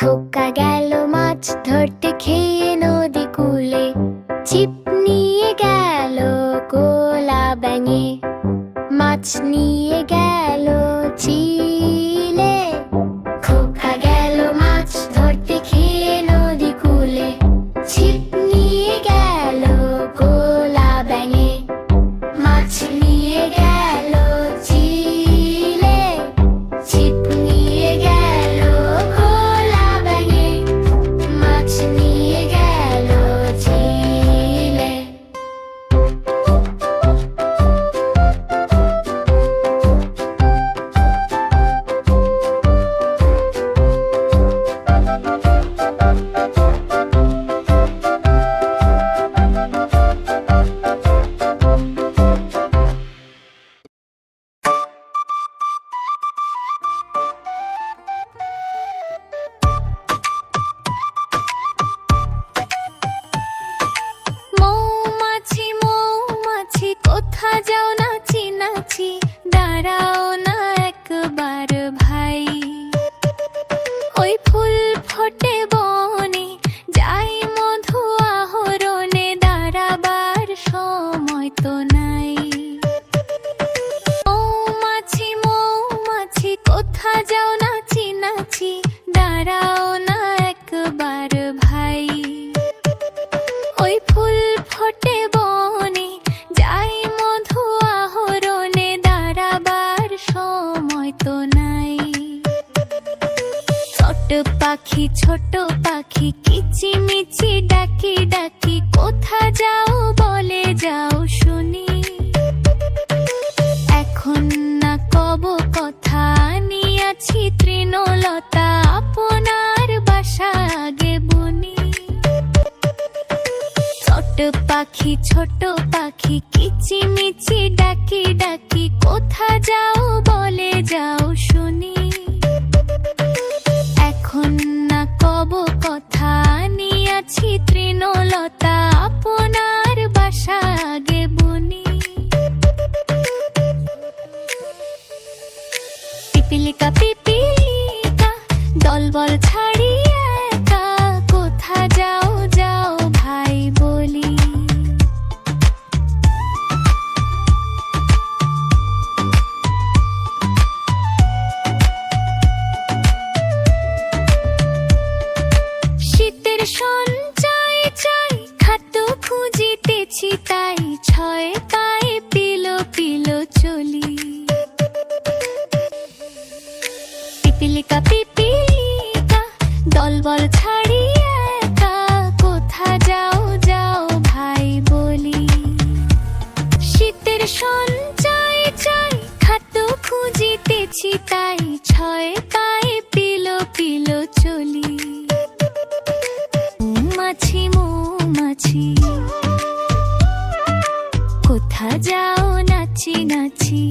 খোকা গেল মাছ ধরতে খেয়ে নদী কূলে, ছিপ নিয়ে গেল কোলা ব্যাঙে, মাছ নিয়ে গেল চিলে। খোকা গেল মাছ ধরতে খেয়ে নদী কূলে, ছিপ নিয়ে গেল কোলা ব্যাঙে, মাছ নিয়ে গেল চিলে। ছিপ নিয়ে গেল কোলা ব্যাঙে, মাছ নিয়ে গেল চিলে। মৌমাছি মৌমাছি কোথা যাও নাচি নাচি, দাঁড়াও না একবার ভাই। ওই ফুল ফোটে বনে, যাই মধু আহরণে, দাঁড়াবার সময় তো নাই। মৌমাছি মৌমাছি কোথা যাও নাচি নাচি, দাঁড়াও না একবার ভাই। ওই ফুল ফোটে বনে, যাই মধু আহরণে, দাঁড়াবার সময় তো নাই। ছোট পাখি কিচিমিচি ডাকি ডাকি, কোথা যাও বলে যাও শুনি। এখন না কব কথা, নিয়াছি তৃণলতা, আপনার বাসা আগে বুনি। ছোট পাখি কিচিমিচি ডাকি ডাকি, কোথা যাও বলে যাও শুনি। এখন না কব কথা, নিয়াছি তৃণলতা, আপনার বাসা আগে বুনি। পিপিলিকা পিপিলিকা দলবল ছাড়িয়ে একা, কোথা যাও যাও ভাই বলি। শীতের সঞ্চয় চাই, খাদ্য খুঁজিতেছি তাই, ছয় পায়ে পিলো পিলো চলি। পিপিলিকা পিপিলিকা দলবল ছাড়িয়ে একা, কোথা যাও যাও ভাই বলি। শীতের সঞ্চয় চাই, খাদ্য খুঁজিতেছি তাই, ছয় পায়ে পিলো পিলো চলি। মৌমাছি মৌমাছি কোথা যাও নাচি নাচি।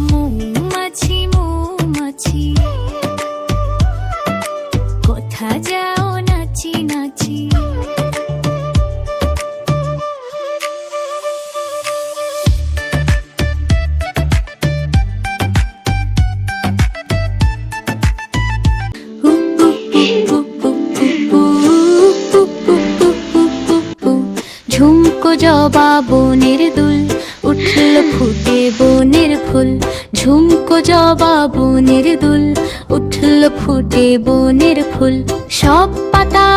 মৌমাছি মৌমাছি কোথা যাও নাচি নাচি। ঝুমকো জবা বনের দুল, উঠল ফুটে বনের ফুল। ঝুমকো জবা বনের দুল, উঠল ফুটে বনের ফুল। সব পাতা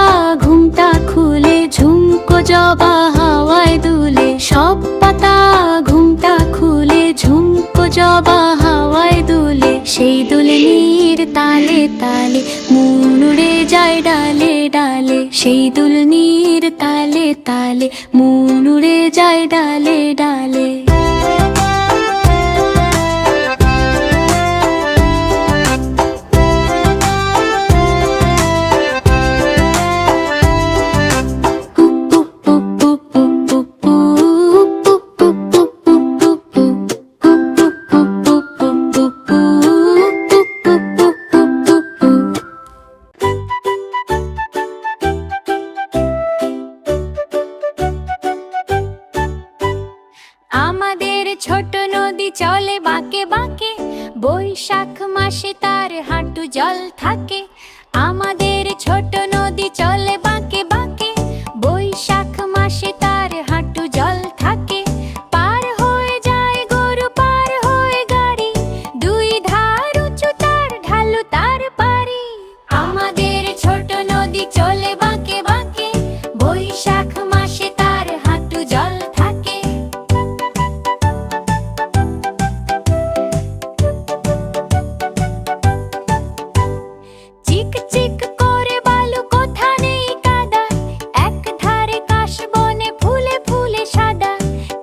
ঘুমটা খুলে, ঝুমকো জবা হাওয়ায় দুলে। সব পাতা ঘুমটা খুলে, ঝুমকো জবা হাওয়ায় দুলে। সেই দুলনির তালে তালে, মন উড়ে যায় ডালে ডালে। সেই দুলনির তালে তালে, মন উড়ে যায় ডালে ডালে। আমাদের ছোট নদী চলে বাঁকে বাঁকে, বৈশাখ মাসে তার হাঁটু জল থাকে। আমাদের ছোট নদী চলে বাঁকে বাঁকে, বৈশাখ মাসে তার হাঁটু জল থাকে। পার হয়ে যায় গরু, পার হয়ে গাড়ি, দুই ধার উঁচু তার, ঢালু তার পারি। আমাদের ছোট নদী চলে বাঁকে বাঁকে, বৈশাখ মাসে তার হাঁটু জল থাকে। চিক চিক করে বালু, কোথা নেই কাদা, এক ধারে কাশবনে ফুলে ফুলে সাদা।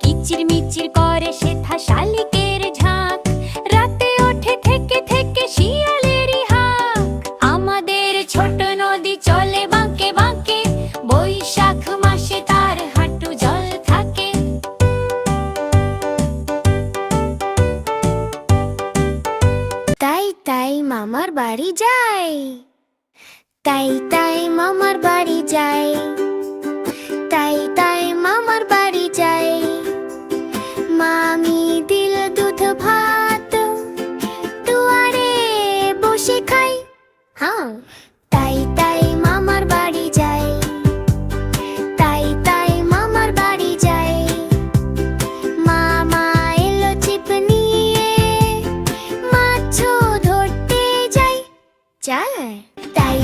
কিচির মিচির করে সেথা শালিকের ঝাঁক, রাতে ওঠে থেকে থেকে শিয়ালেরই হাঁক। আমাদের ছোট নদী চলে বাঁকে বাঁকে, বৈশাখ মাসে তার হাঁটু জল থাকে। তাই তাই মামার বাড়ি যাই, তাই তাই মামার বাড়ি যাই, তাই তাই মামার বাড়ি যাই। মামি দিল দুধ ভাত, দুয়ারে বসে খাই। হ্যাঁ, তাই তাই মামার বাড়ি যাই, তাই তাই মামার বাড়ি যাই। মামা এলো ছিপ নিয়ে, মাছও ধরতে যাই। যায় তাই